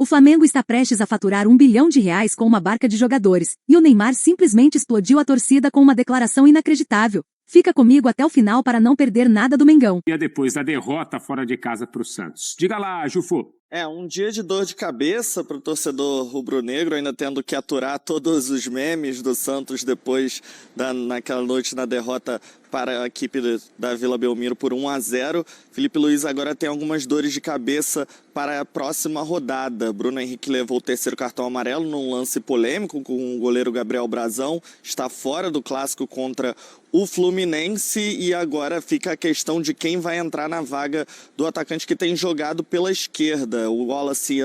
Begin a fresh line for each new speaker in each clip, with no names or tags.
O Flamengo está prestes a faturar R$ 1 bilhão com uma barca de jogadores, e o Neymar simplesmente explodiu a torcida com uma declaração inacreditável. Fica comigo até o final para não perder nada do Mengão.
E depois da derrota fora de casa para o Santos. Diga lá, Jufu.
Um dia de dor de cabeça para o torcedor rubro-negro, ainda tendo que aturar todos os memes do Santos depois naquela noite na derrota para a equipe da Vila Belmiro por 1-0. Felipe Luiz agora tem algumas dores de cabeça para a próxima rodada. Bruno Henrique levou o terceiro cartão amarelo num lance polêmico com o goleiro Gabriel Brazão. Está fora do clássico contra o Fluminense e agora fica a questão de quem vai entrar na vaga do atacante que tem jogado pela esquerda. O Wallace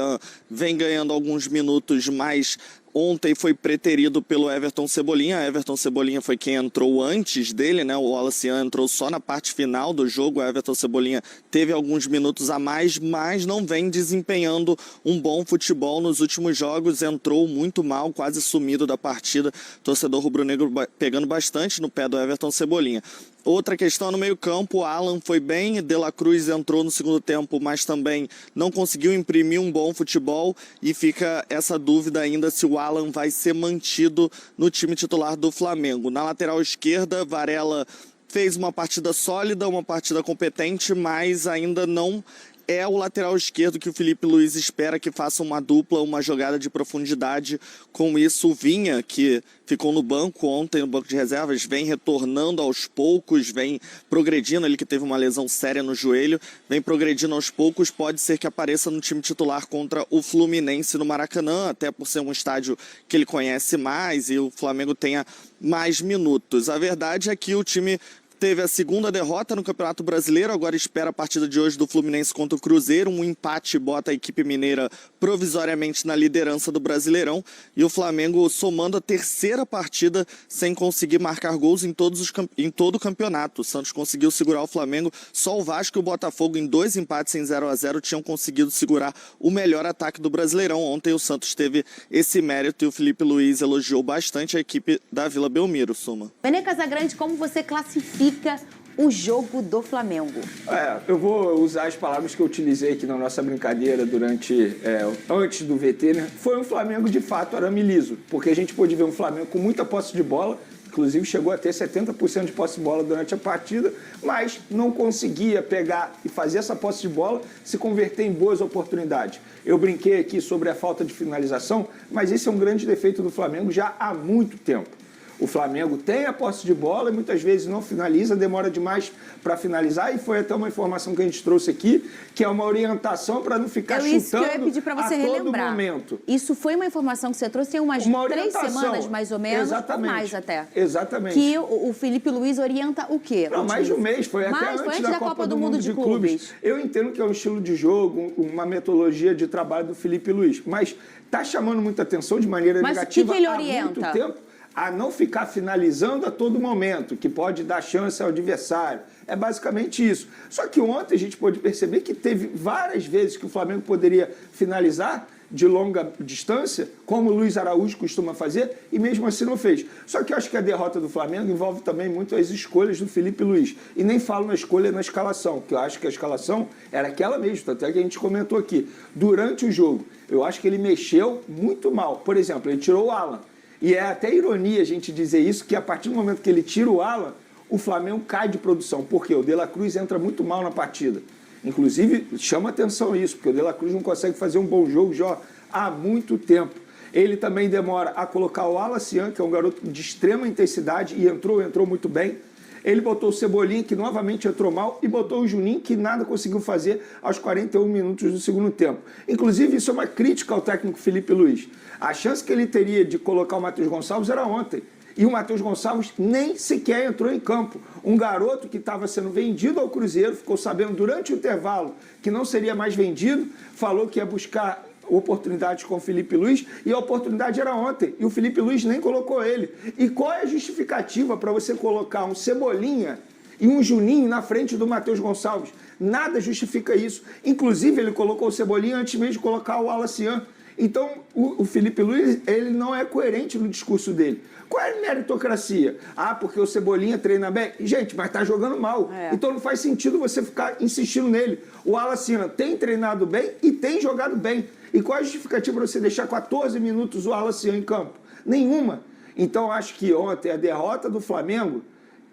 vem ganhando alguns minutos, mas ontem foi preterido pelo Everton Cebolinha. Everton Cebolinha foi quem entrou antes dele, né? O Wallace entrou só na parte final do jogo. O Everton Cebolinha teve alguns minutos a mais, mas não vem desempenhando um bom futebol nos últimos jogos. Entrou muito mal, quase sumido da partida. Torcedor rubro-negro pegando bastante no pé do Everton Cebolinha. Outra questão no meio-campo, o Alan foi bem, De La Cruz entrou no segundo tempo, mas também não conseguiu imprimir um bom futebol e fica essa dúvida ainda se o Alan vai ser mantido no time titular do Flamengo. Na lateral esquerda, Varela fez uma partida sólida, uma partida competente, mas ainda não é o lateral esquerdo que o Felipe Luiz espera que faça uma dupla, uma jogada de profundidade. Com isso, o Vinha, que ficou no banco ontem, no banco de reservas, vem retornando aos poucos, vem progredindo, ele que teve uma lesão séria no joelho, vem progredindo aos poucos, pode ser que apareça no time titular contra o Fluminense no Maracanã, até por ser um estádio que ele conhece mais e o Flamengo tenha mais minutos. A verdade é que o time teve a segunda derrota no Campeonato Brasileiro, agora espera a partida de hoje do Fluminense contra o Cruzeiro. Um empate bota a equipe mineira provisoriamente na liderança do Brasileirão. E o Flamengo somando a terceira partida sem conseguir marcar gols em todo o campeonato. O Santos conseguiu segurar o Flamengo. Só o Vasco e o Botafogo, em 2 empates em 0-0, tinham conseguido segurar o melhor ataque do Brasileirão. Ontem o Santos teve esse mérito e o Felipe Luiz elogiou bastante a equipe da Vila Belmiro, Suma.
Benê Casagrande, como você classifica o jogo do Flamengo?
Eu vou usar as palavras que eu utilizei aqui na nossa brincadeira antes do VT, né? Foi um Flamengo de fato arame liso, porque a gente pôde ver um Flamengo com muita posse de bola, inclusive chegou a ter 70% de posse de bola durante a partida, mas não conseguia pegar e fazer essa posse de bola se converter em boas oportunidades. Eu brinquei aqui sobre a falta de finalização, mas esse é um grande defeito do Flamengo já há muito tempo. O Flamengo tem a posse de bola e muitas vezes não finaliza, demora demais para finalizar, e foi até uma informação que a gente trouxe aqui, que é uma orientação para não ficar chutando
isso que eu ia pedir para você relembrar.
Momento.
Isso foi uma informação que você trouxe tem umas 3 semanas, mais ou menos,
exatamente,
ou mais até.
Exatamente.
Que o Felipe Luiz orienta o quê?
Não, mais de um mês, foi até antes da Copa do Mundo de Clubes. Eu entendo que é um estilo de jogo, uma metodologia de trabalho do Felipe Luiz, mas está chamando muita atenção de maneira negativa
que ele
há
orienta?
muito tempo. A não ficar finalizando a todo momento, que pode dar chance ao adversário. É basicamente isso. Só que ontem a gente pôde perceber que teve várias vezes que o Flamengo poderia finalizar de longa distância, como o Luiz Araújo costuma fazer, e mesmo assim não fez. Só que eu acho que a derrota do Flamengo envolve também muito as escolhas do Felipe Luiz. E nem falo na escolha na escalação, que eu acho que a escalação era aquela mesmo, até que a gente comentou aqui. Durante o jogo, eu acho que ele mexeu muito mal. Por exemplo, ele tirou o Alan. E é até ironia a gente dizer isso, que a partir do momento que ele tira o Alan, o Flamengo cai de produção. Por quê? O De La Cruz entra muito mal na partida. Inclusive, chama atenção isso, porque o De La Cruz não consegue fazer um bom jogo já há muito tempo. Ele também demora a colocar o Alacian, que é um garoto de extrema intensidade, e entrou muito bem. Ele botou o Cebolinha, que novamente entrou mal, e botou o Juninho, que nada conseguiu fazer aos 41 minutos do segundo tempo. Inclusive, isso é uma crítica ao técnico Felipe Luiz. A chance que ele teria de colocar o Matheus Gonçalves era ontem. E o Matheus Gonçalves nem sequer entrou em campo. Um garoto que estava sendo vendido ao Cruzeiro, ficou sabendo durante o intervalo que não seria mais vendido, falou que ia buscar oportunidades com o Felipe Luiz, e a oportunidade era ontem, e o Felipe Luiz nem colocou ele. E qual é a justificativa para você colocar um Cebolinha e um Juninho na frente do Matheus Gonçalves? Nada justifica isso. Inclusive, ele colocou o Cebolinha antes mesmo de colocar o Alacian. Então, o Felipe Luiz, ele não é coerente no discurso dele. Qual é a meritocracia? Porque o Cebolinha treina bem? Gente, mas tá jogando mal. Então não faz sentido você ficar insistindo nele. O Alacian tem treinado bem e tem jogado bem. E qual a justificativa para você deixar 14 minutos o Wallace em campo? Nenhuma. Então, acho que ontem a derrota do Flamengo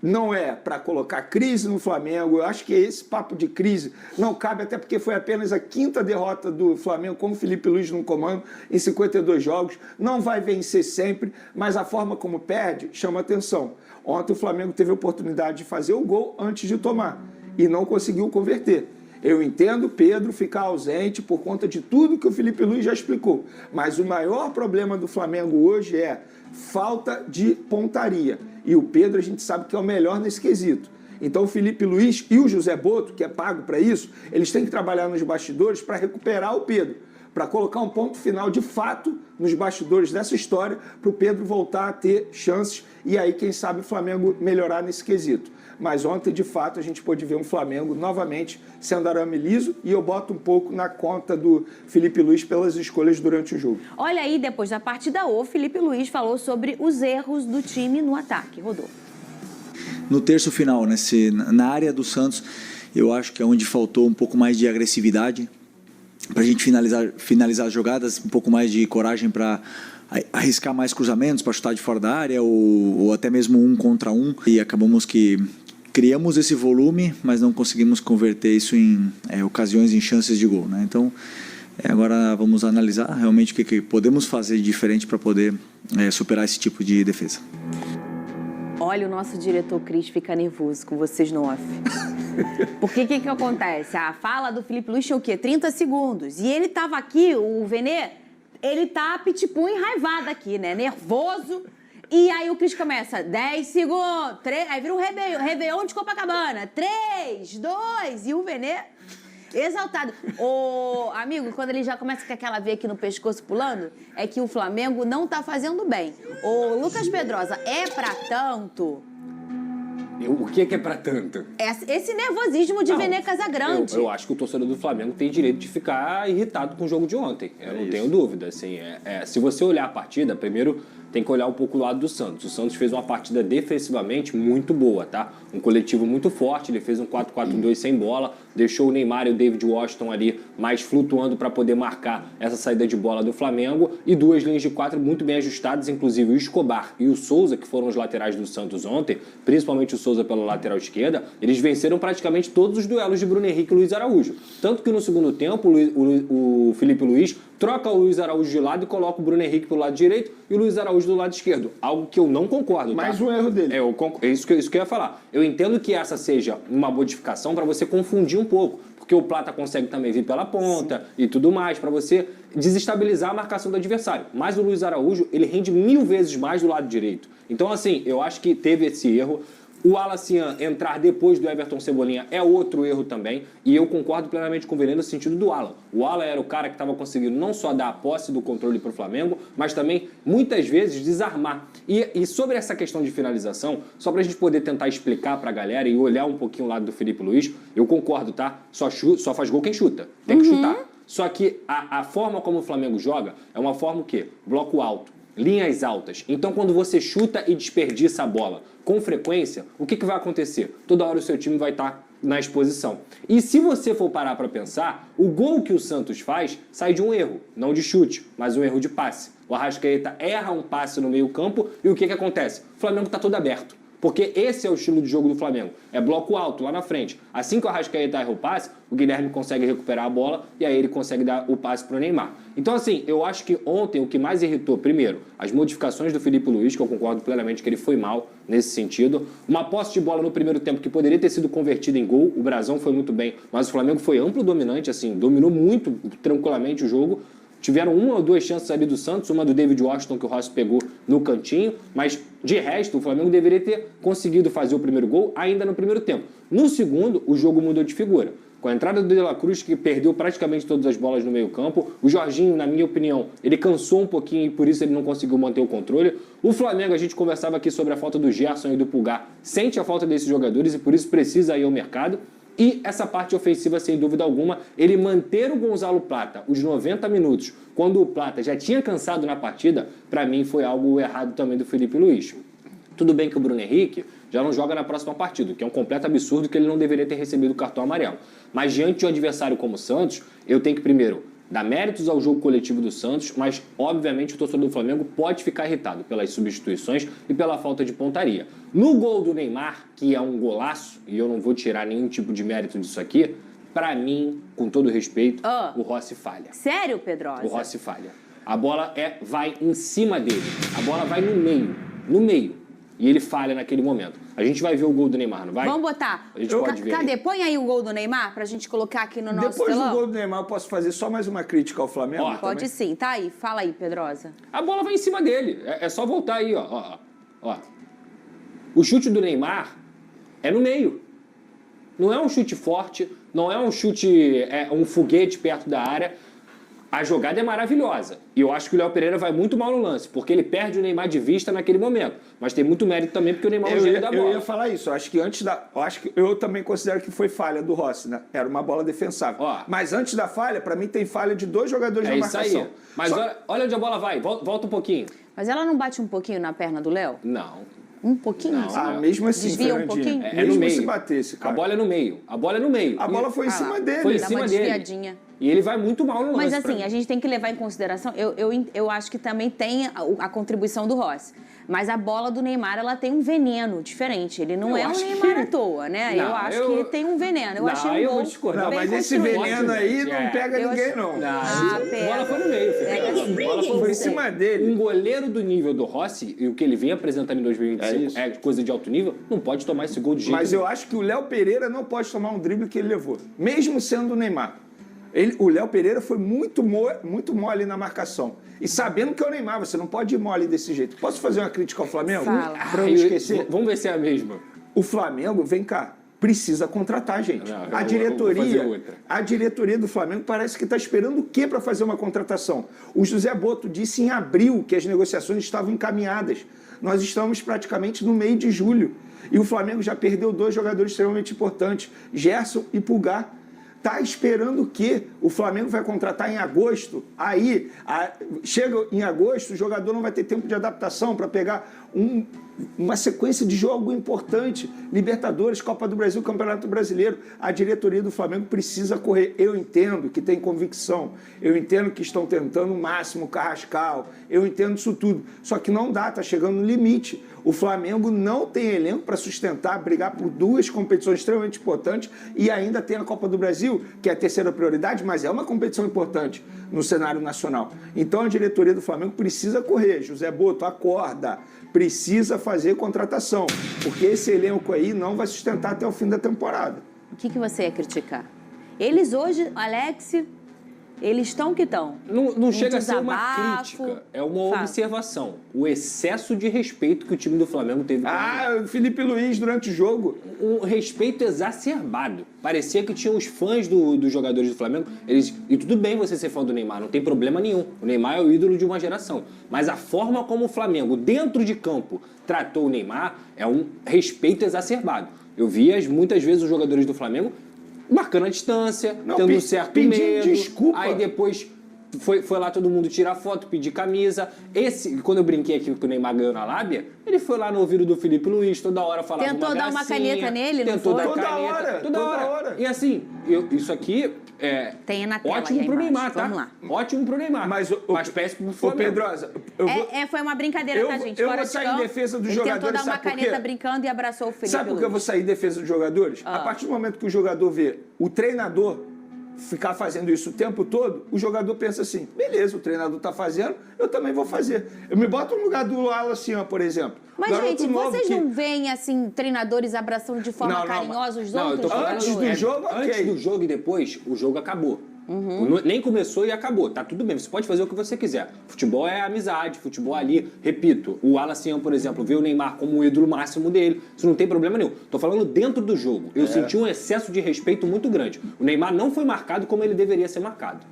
não é para colocar crise no Flamengo. Eu acho que esse papo de crise não cabe, até porque foi apenas a 5ª derrota do Flamengo com o Felipe Luiz no comando em 52 jogos. Não vai vencer sempre, mas a forma como perde chama atenção. Ontem o Flamengo teve a oportunidade de fazer o gol antes de tomar e não conseguiu converter. Eu entendo o Pedro ficar ausente por conta de tudo que o Felipe Luiz já explicou, mas o maior problema do Flamengo hoje é falta de pontaria. E o Pedro a gente sabe que é o melhor nesse quesito. Então o Felipe Luiz e o José Boto, que é pago para isso, eles têm que trabalhar nos bastidores para recuperar o Pedro, para colocar um ponto final de fato nos bastidores dessa história, para o Pedro voltar a ter chances e aí, quem sabe, o Flamengo melhorar nesse quesito. Mas ontem, de fato, a gente pôde ver um Flamengo novamente sendo arame liso e eu boto um pouco na conta do Felipe Luiz pelas escolhas durante o jogo.
Olha aí, depois da partida, o Felipe Luiz falou sobre os erros do time no ataque. Rodolfo.
No terço final, na área do Santos, eu acho que é onde faltou um pouco mais de agressividade para a gente finalizar as jogadas, um pouco mais de coragem para arriscar mais cruzamentos, para chutar de fora da área ou até mesmo 1 contra 1. E acabamos que criamos esse volume, mas não conseguimos converter isso em ocasiões, em chances de gol, né? Então, agora vamos analisar realmente o que podemos fazer de diferente para poder superar esse tipo de defesa.
Olha, o nosso diretor Cris fica nervoso com vocês no off. Porque o que acontece? A fala do Felipe Luiz tinha o quê? 30 segundos. E ele tava aqui, o Venê, ele tá pitbull enraivado aqui, né? Nervoso. E aí o Cris começa, 10 segundos, 3, aí vira um Réveillon de Copacabana. 3, 2, e o Venê exaltado. Ô, amigo, quando ele já começa com aquela veia aqui no pescoço pulando, é que o Flamengo não tá fazendo bem. Ô, Lucas Pedrosa, é pra tanto?
O que é pra tanto?
Esse nervosismo de Venê Casagrande.
Eu acho que o torcedor do Flamengo tem direito de ficar irritado com o jogo de ontem. Eu não tenho dúvida. Assim, se você olhar a partida, primeiro tem que olhar um pouco o lado do Santos. O Santos fez uma partida defensivamente muito boa, tá? Um coletivo muito forte, ele fez um 4-4-2 sem bola, deixou o Neymar e o David Washington ali mais flutuando para poder marcar essa saída de bola do Flamengo e 2 linhas de 4 muito bem ajustadas, inclusive o Escobar e o Souza, que foram os laterais do Santos ontem, principalmente o Souza pela lateral esquerda, eles venceram praticamente todos os duelos de Bruno Henrique e Luiz Araújo. Tanto que no segundo tempo, o Felipe Luiz troca o Luiz Araújo de lado e coloca o Bruno Henrique pelo lado direito e o Luiz Araújo do lado esquerdo. Algo que eu não concordo.
Mais
tá?
um erro dele.
É isso que eu ia falar. Eu entendo que essa seja uma modificação para você confundir um pouco, porque o Plata consegue também vir pela ponta e tudo mais, para você desestabilizar a marcação do adversário. Mas o Luiz Araújo, ele rende 1000 vezes mais do lado direito. Então, assim, eu acho que teve esse erro. O Alacian entrar depois do Everton Cebolinha é outro erro também, e eu concordo plenamente com o Veneno no sentido do Alan. O Alan era o cara que estava conseguindo não só dar a posse do controle para o Flamengo, mas também, muitas vezes, desarmar. E sobre essa questão de finalização, só para a gente poder tentar explicar para a galera e olhar um pouquinho o lado do Felipe Luiz, eu concordo, tá? Só faz gol quem chuta, tem que chutar. Só que a forma como o Flamengo joga é uma forma o quê? Bloco alto. Linhas altas. Então, quando você chuta e desperdiça a bola com frequência, o que vai acontecer? Toda hora o seu time vai estar na exposição. E se você for parar para pensar, o gol que o Santos faz sai de um erro, não de chute, mas um erro de passe. O Arrascaeta erra um passe no meio-campo e o que acontece? O Flamengo está todo aberto. Porque esse é o estilo de jogo do Flamengo. É bloco alto, lá na frente. Assim que o Arrascaeta erra o passe, o Guilherme consegue recuperar a bola e aí ele consegue dar o passe para o Neymar. Então, assim, eu acho que ontem o que mais irritou, primeiro, as modificações do Felipe Luiz, que eu concordo plenamente que ele foi mal nesse sentido. Uma posse de bola no primeiro tempo que poderia ter sido convertida em gol. O Brasão foi muito bem, mas o Flamengo foi amplo dominante, assim, dominou muito tranquilamente o jogo. Tiveram 1 ou 2 chances ali do Santos, uma do David Washington que o Rossi pegou no cantinho, mas de resto o Flamengo deveria ter conseguido fazer o primeiro gol ainda no primeiro tempo. No segundo, o jogo mudou de figura. Com a entrada do De La Cruz, que perdeu praticamente todas as bolas no meio-campo, o Jorginho, na minha opinião, ele cansou um pouquinho e por isso ele não conseguiu manter o controle. O Flamengo, a gente conversava aqui sobre a falta do Gerson e do Pulgar, sente a falta desses jogadores e por isso precisa ir ao mercado. E essa parte ofensiva, sem dúvida alguma, ele manter o Gonzalo Plata os 90 minutos, quando o Plata já tinha cansado na partida, para mim foi algo errado também do Felipe Luiz. Tudo bem que o Bruno Henrique já não joga na próxima partida, que é um completo absurdo que ele não deveria ter recebido o cartão amarelo. Mas diante de um adversário como o Santos, eu tenho que primeiro dá méritos ao jogo coletivo do Santos, mas, obviamente, o torcedor do Flamengo pode ficar irritado pelas substituições e pela falta de pontaria. No gol do Neymar, que é um golaço, e eu não vou tirar nenhum tipo de mérito disso aqui, pra mim, com todo respeito, o Rossi falha.
Sério, Pedrosa?
O Rossi falha. A bola vai em cima dele. A bola vai no meio. No meio. E ele falha naquele momento. A gente vai ver o gol do Neymar, não vai?
Vamos botar.
A gente pode ver.
Cadê? Põe aí o gol do Neymar pra gente colocar aqui no nosso
Depois
telão.
do gol do Neymar, eu posso fazer só mais uma crítica ao Flamengo?
Ó,
Pode sim. Tá aí. Fala aí, Pedrosa.
A bola vai em cima dele. É só voltar aí, ó. O chute do Neymar é no meio. Não é um chute forte, não é um chute, um foguete perto da área. A jogada é maravilhosa. E eu acho que o Léo Pereira vai muito mal no lance, porque ele perde o Neymar de vista naquele momento. Mas tem muito mérito também, porque o Neymar é o gênio da bola.
Eu ia falar isso. Eu também considero que foi falha do Rossi, né? Era uma bola defensável.
Ó.
Mas antes da falha, pra mim tem falha de 2 jogadores na
É isso
marcação.
aí. Mas olha onde a bola vai. Volta um pouquinho.
Mas ela não bate um pouquinho na perna do Léo?
Não.
Um pouquinho?
Não.
Ah, mesmo assim,
Desvia um
Fernandinho.
pouquinho?
É
Mesmo
no meio.
se batesse, cara.
A bola é no meio. A bola é no meio.
A bola foi em cima dele.
Foi em
Dá
cima
uma
dele.
desviadinha.
E ele vai muito mal no lance.
Mas
pra
assim,
mim.
a gente tem que levar em consideração, eu acho que também tem a contribuição do Rossi. Mas a bola do Neymar, ela tem um veneno diferente. Ele não
Eu
é um
acho
Neymar
que-
à toa, né?
Não,
eu acho
eu-
que tem um veneno. Eu
Não,
achei um
eu
gol
vou discordar.
Não,
bem
mas esse
construído.
veneno aí não pega
Eu
ninguém,
acho-
não.
Ah,
A
pega.
bola foi no meio, filho.
É,
A bola
Foi em cima dele.
Um goleiro do nível do Rossi, e o que ele vem apresentando em 2025
isso.
é coisa de alto nível, não pode tomar esse gol de jeito
Mas
nenhum.
eu acho que o Léo Pereira não pode tomar um drible que ele levou, mesmo sendo o Neymar. O Léo Pereira foi muito mole na marcação. E sabendo que é o Neymar, você não pode ir mole desse jeito. Posso fazer uma crítica ao Flamengo?
Fala.
Pra eu não esquecer?
Vamos ver se é a mesma.
O Flamengo, vem cá, precisa contratar, gente.
Não, eu
a
vou fazer
diretoria,
outra.
a diretoria do Flamengo parece que está esperando o quê para fazer uma contratação? O José Boto disse em abril que as negociações estavam encaminhadas. Nós estamos praticamente no meio de julho. E o Flamengo já perdeu 2 jogadores extremamente importantes, Gerson e Pulgar. Tá esperando o quê? O Flamengo vai contratar em agosto. Aí, chega em agosto, o jogador não vai ter tempo de adaptação para pegar uma sequência de jogo importante. Libertadores, Copa do Brasil, Campeonato Brasileiro. A diretoria do Flamengo precisa correr. Eu entendo que tem convicção. Eu entendo que estão tentando o máximo, Carrascal. Eu entendo isso tudo. Só que não dá, tá chegando no limite. O Flamengo não tem elenco para sustentar, brigar por 2 competições extremamente importantes e ainda tem a Copa do Brasil, que é a terceira prioridade, mas é uma competição importante no cenário nacional. Então a diretoria do Flamengo precisa correr. José Boto, acorda. Precisa fazer contratação, porque esse elenco aí não vai sustentar até o fim da temporada.
O que você ia criticar? Eles hoje, Alex, eles estão que estão.
Não chega a ser uma
desabafo.
crítica, é uma
Fala.
observação. O excesso de respeito que o time do Flamengo teve com
Ah, o Felipe Luiz durante o jogo.
um respeito exacerbado. Parecia que tinha os fãs dos jogadores do Flamengo. E tudo bem você ser fã do Neymar, não tem problema nenhum. O Neymar é o ídolo de uma geração. Mas a forma como o Flamengo, dentro de campo, tratou o Neymar é um respeito exacerbado. Eu vi muitas vezes os jogadores do Flamengo marcando a distância,
Não,
tendo um certo
pedindo
medo.
desculpa.
Aí depois foi lá todo mundo tirar foto, pedir camisa. Quando eu brinquei aqui que o Neymar ganhou na lábia, ele foi lá no ouvido do Felipe Luiz, toda hora falava
Tentou
uma
dar uma
gracinha,
caneta nele, não
tentou
foi?
dar
Toda
caneta,
hora,
toda
toda
hora.
hora.
E assim, isso aqui é
Tem na tela
ótimo
aí
pro
embaixo.
Neymar, tá?
Vamos lá.
Ótimo pro Neymar,
Mas
péssimo pro
Ô,
Flamengo.
Pedrosa, eu vou...
Foi uma brincadeira, tá, gente?
eu
Fora
vou
de
sair
campo,
em defesa dos
ele
jogadores,
tentou dar uma
sabe por quê?
caneta brincando e abraçou o Felipe
Sabe por que eu vou
Luiz.
sair em defesa dos jogadores? A partir do momento que o jogador vê o treinador ficar fazendo isso o tempo todo, o jogador pensa assim, beleza, o treinador tá fazendo, eu também vou fazer. Eu me boto no lugar do Alan Cian, por exemplo.
Mas,
Garoto
gente,
novo
vocês
que-
não veem, assim, treinadores abraçando de forma
Não, não,
carinhosa os
Não, eu
outros?
tô falando
Antes do
jogadores?
jogo, ok.
Antes do jogo e depois, o jogo acabou. Nem começou e acabou. Tá tudo bem, você pode fazer o que você quiser. Futebol é amizade, futebol ali. Repito, o Alacian, por exemplo, vê o Neymar como o ídolo máximo dele. Isso não tem problema nenhum. Tô falando dentro do jogo. Eu senti um excesso de respeito muito grande. O Neymar não foi marcado como ele deveria ser marcado.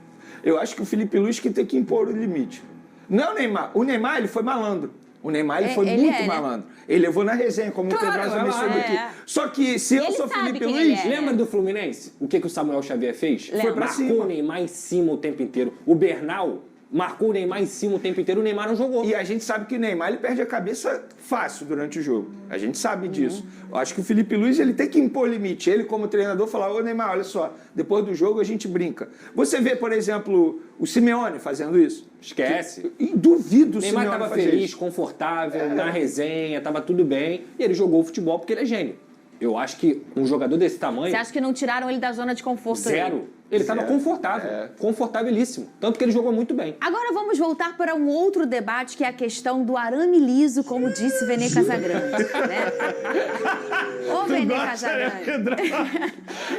Eu acho que o Felipe Luiz que tem que impor o limite. Não é o Neymar. O Neymar, ele foi malandro. O Neymar, ele foi
ele
muito
é, né?
malandro. Ele levou na resenha, como o Pedrosa
vai lá,
mencionou
é.
aqui. Só que se eu
Ele
sou
sabe
Felipe
quem
Luiz...
ele é.
Lembra do Fluminense? O que o Samuel Xavier fez?
Lembro.
Foi pra
Marcou
cima.
o Neymar em cima o tempo inteiro. O Bernal marcou o Neymar em cima o tempo inteiro, o Neymar não jogou.
E a gente sabe que o Neymar ele perde a cabeça fácil durante o jogo. A gente sabe disso. Eu acho que o Felipe Luiz ele tem que impor limite. Ele, como treinador, falar: ô Neymar, olha só, depois do jogo a gente brinca. Você vê, por exemplo, o Simeone fazendo isso?
Esquece.
E duvido o
O Neymar
Simeone
estava
fazer
feliz,
isso.
confortável, na resenha, estava tudo bem. E ele jogou futebol porque ele é gênio. Eu acho que um jogador desse tamanho...
Você acha que não tiraram ele da zona de conforto?
Zero. Ele estava confortável, confortabilíssimo. Tanto que ele jogou muito bem.
Agora vamos voltar para um outro debate, que é a questão do arame liso, como disse Vene Casagrande, né? Ô, Vene Casagrande.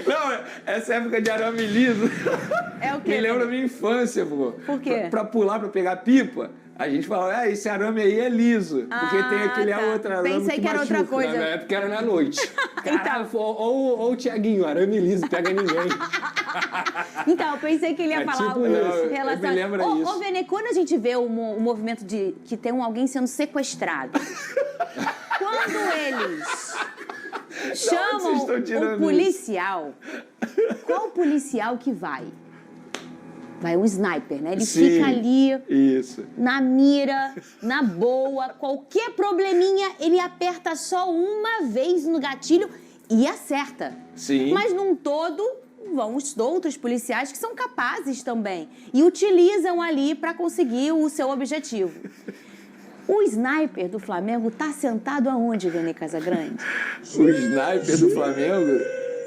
Não, essa época de arame liso
É o quê?
me lembra a minha infância, pô.
Por quê?
Pra pular, pra pegar pipa, a gente falava: esse arame aí é liso. Porque tem aquele
tá.
outro arame
Pensei que era outra
machuca.
coisa.
Na minha época era na noite.
Então.
Ou o Thiaguinho, arame liso, pega ninguém.
Então, eu pensei que ele ia
É
falar
tipo
algo
isso.
em relação...
Me lembra
Ô,
isso.
Vene, quando a gente vê o movimento de que tem alguém sendo sequestrado, quando eles chamam
vocês estão tirando
o policial, qual policial que vai? Vai um sniper, né? Ele
Sim,
fica ali
Isso.
na mira, na boa, qualquer probleminha, ele aperta só uma vez no gatilho e acerta.
Sim.
Mas num todo, vão os outros policiais que são capazes também e utilizam ali para conseguir o seu objetivo. O sniper do Flamengo tá sentado aonde, Vene Casagrande?
O sniper do Flamengo,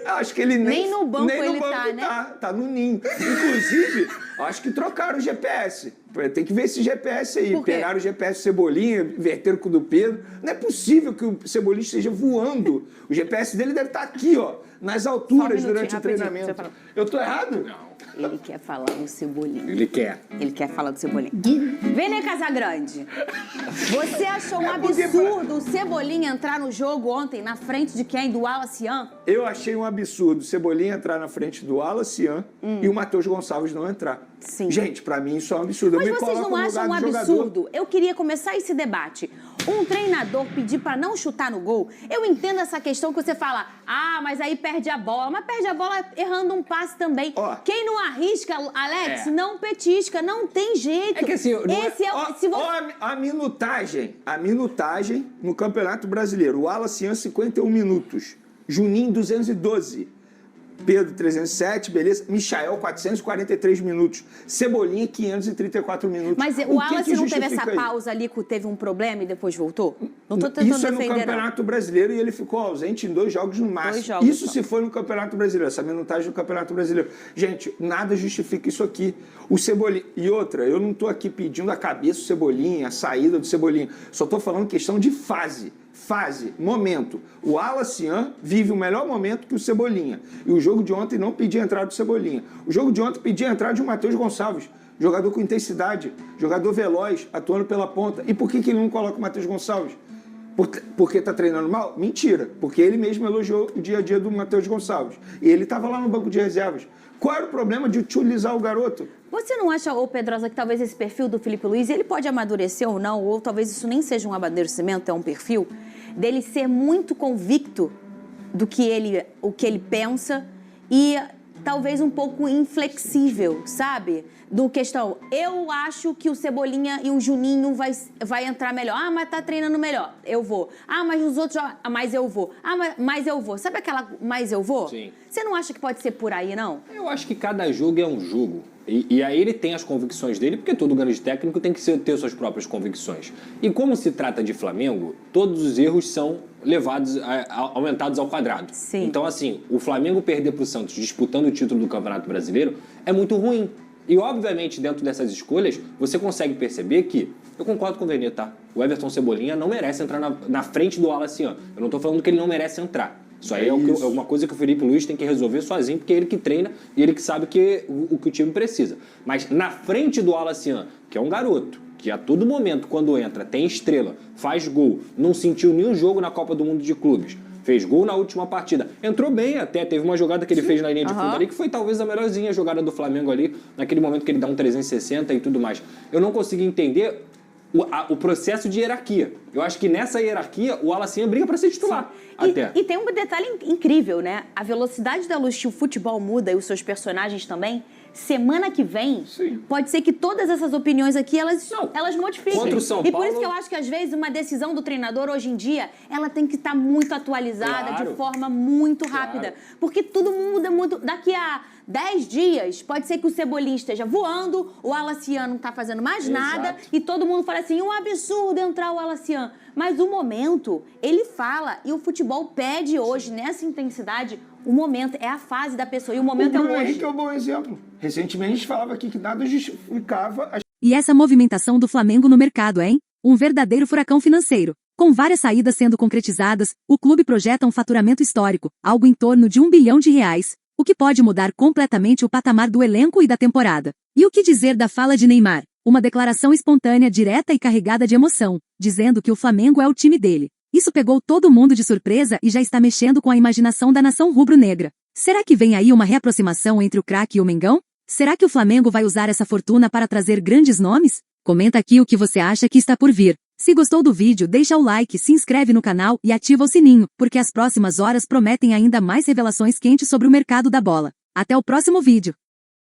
acho que ele
Nem no banco
nem no
ele
banco
tá, né?
Tá no ninho. Inclusive, acho que trocaram o GPS. Tem que ver esse GPS aí.
Por quê?
Pegaram o GPS do Cebolinha, inverteram com o do Pedro. Não é possível que o Cebolinha esteja voando. O GPS dele deve estar aqui, ó, nas alturas
Só um minutinho,
durante o
rapidinho,
treinamento.
você fala.
Eu tô errado? Não.
Ele quer falar do Cebolinha.
Ele quer.
Ele quer falar do Cebolinha. Vene Casagrande, você achou um
porque-
absurdo o Cebolinha entrar no jogo ontem na frente de quem? Do Wallace Ian?
Eu achei um absurdo o Cebolinha entrar na frente do Wallace Ian e o Matheus Gonçalves não entrar.
Sim.
Gente, pra mim isso é um absurdo.
Mas
eu me
vocês
coloco
não
no
acham
lugar
um
do jogador.
absurdo? Eu queria começar esse debate. Um treinador pedir pra não chutar no gol, eu entendo essa questão que você fala: ah, mas aí perde a bola. Mas perde a bola errando um passe também.
Ó.
Quem não arrisca, Alex,
É.
não petisca, não tem jeito.
É que assim, não é-
Esse é o...
Ó,
se você...
ó a minutagem no Campeonato Brasileiro. O Wallace Ian, 51 minutos. Juninho, 212. Pedro, 307, beleza. Michael, 443 minutos. Cebolinha, 534 minutos.
Mas o Wallace não teve essa pausa ali que teve um problema e depois voltou? Não tô tentando
Isso é no
defender, não.
Campeonato Brasileiro e ele ficou ausente em 2 jogos no máximo.
2 jogos
Isso
só.
se for no Campeonato Brasileiro, essa minutagem do Campeonato Brasileiro. Gente, nada justifica isso aqui. O Cebolinha... E outra, eu não tô aqui pedindo a cabeça do Cebolinha, a saída do Cebolinha. Só tô falando questão de fase. Momento. O Wallace Ian vive o melhor momento que o Cebolinha. E o jogo de ontem não pedia a entrada do Cebolinha. O jogo de ontem pedia a entrada de Matheus Gonçalves. Jogador com intensidade, jogador veloz, atuando pela ponta. E por que ele não coloca o Matheus Gonçalves? Porque tá treinando mal? Mentira. Porque ele mesmo elogiou o dia a dia do Matheus Gonçalves. E ele estava lá no banco de reservas. Qual era o problema de utilizar o garoto?
Você não acha, ô Pedrosa, que talvez esse perfil do Felipe Luiz, ele pode amadurecer ou não, ou talvez isso nem seja um amadurecimento, é um perfil, dele ser muito convicto do que o que ele pensa e talvez um pouco inflexível, sabe? Do questão, eu acho que o Cebolinha e o Juninho vai entrar melhor. Ah, mas tá treinando melhor, eu vou. Ah, mas os outros, mas eu vou. Ah, mas eu vou. Sabe aquela mas eu vou?
Sim.
Você não acha que pode ser por aí, não?
Eu acho que cada jogo é um jogo. E aí ele tem as convicções dele, porque todo grande técnico tem que ter suas próprias convicções. E como se trata de Flamengo, todos os erros são aumentados ao quadrado.
Sim.
Então, assim, o Flamengo perder para o Santos disputando o título do Campeonato Brasileiro é muito ruim. E, obviamente, dentro dessas escolhas, você consegue perceber que, eu concordo com o Vene, tá? O Everton Cebolinha não merece entrar na frente do Wallace Ian. Eu não tô falando que ele não merece entrar. Isso aí é uma coisa que o Felipe Luiz tem que resolver sozinho, porque é ele que treina e ele que sabe o que o time precisa. Mas na frente do Wallace Ian, que é um garoto, que a todo momento, quando entra, tem estrela, faz gol, não sentiu nenhum jogo na Copa do Mundo de Clubes, fez gol na última partida. Entrou bem até, teve uma jogada que ele fez na linha de fundo ali, que foi talvez a melhorzinha jogada do Flamengo ali, naquele momento que ele dá um 360 e tudo mais. Eu não consegui entender o processo de hierarquia. Eu acho que nessa hierarquia, o Wallace Ian briga para ser titular.
E tem um detalhe incrível, né? A velocidade da luz que o futebol muda e os seus personagens também semana que vem, pode ser que todas essas opiniões aqui, elas modifiquem.
Contra o São
E por
Paulo-
isso que eu acho que, às vezes, uma decisão do treinador, hoje em dia, ela tem que estar muito atualizada,
Claro.
de forma muito rápida. Porque tudo muda muito. Daqui a 10 dias, pode ser que o Cebolinha esteja voando, o Alaciano não tá fazendo mais nada, e todo mundo fala assim, um absurdo entrar o Alaciano. Mas o momento, ele fala, e o futebol pede hoje, nessa intensidade, o momento, é a fase da pessoa, e o
O
momento é
Bruno
hoje.
Henrique é um bom exemplo. Recentemente a gente falava aqui que nada justificava as
E essa movimentação do Flamengo no mercado, hein? Um verdadeiro furacão financeiro. Com várias saídas sendo concretizadas, o clube projeta um faturamento histórico, algo em torno de R$1 bilhão, o que pode mudar completamente o patamar do elenco e da temporada. E o que dizer da fala de Neymar? Uma declaração espontânea, direta e carregada de emoção, dizendo que o Flamengo é o time dele. Isso pegou todo mundo de surpresa e já está mexendo com a imaginação da nação rubro-negra. Será que vem aí uma reaproximação entre o craque e o Mengão? Será que o Flamengo vai usar essa fortuna para trazer grandes nomes? Comenta aqui o que você acha que está por vir. Se gostou do vídeo, deixa o like, se inscreve no canal e ativa o sininho, porque as próximas horas prometem ainda mais revelações quentes sobre o mercado da bola. Até o próximo vídeo.